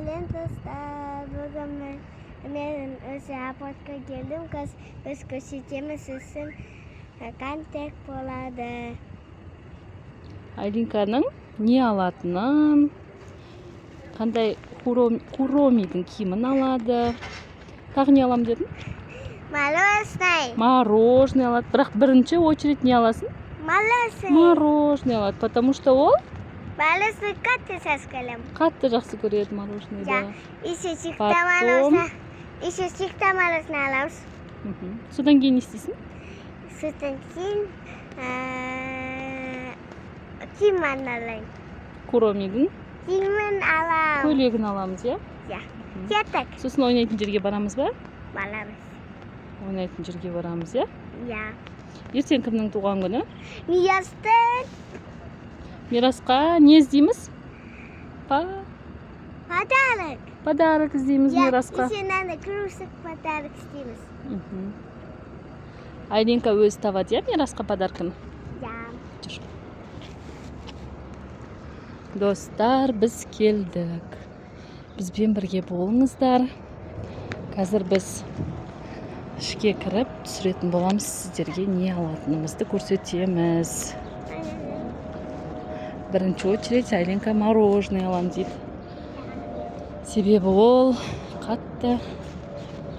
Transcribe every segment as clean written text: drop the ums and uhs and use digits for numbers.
Сәлем достар, бүгін мен осы апортқа келдім, біз көрсетеміз үшін контек болады. Айлинканың не алатынын, қандай Куромидің киімін алады. Тағы не алам дедің? Мороженое алады. Бірақ бірінші очередь не аласың? Мороженое алады, потому что ол Қатты сәскелем. Қатты жақсы көреді мороженое. Еще сиқтам арасына аламыз. Содан кейін не істейсің? Содан кейін киімін алайын. Куромидің Киімін алам. көйлегін аламыз, иә? Кеттік. Сосын ойнайтын жерге барамыз ба? Барамыз. Ойнайтын жерге барамыз, иә? Иә. Ертең кімнің туған күні? Мирастың. Мирасқа не іздейміз? Подарок. Подарок іздейміз Мирасқа. Ішінен де кружок подарок істейміз. Айлинка өзі табады, иә, Мирасқа подаркын? Иә. Достар, біз келдік. Бізбен бірге болыңыздар. Қазір біз ішке кіріп түсіретін боламыз, сіздерге не алатынымызды көрсетеміз. Бірінші очередь Айлинка мороженое алам дейді. Себебі ол қатты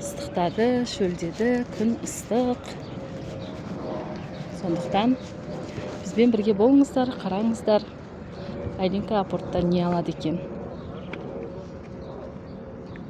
ыстықтады, шөлдеді, күн ыстық. Сондықтан бізбен бірге болыңыздар, қараңыздар. Айлинка апортта не алады екен.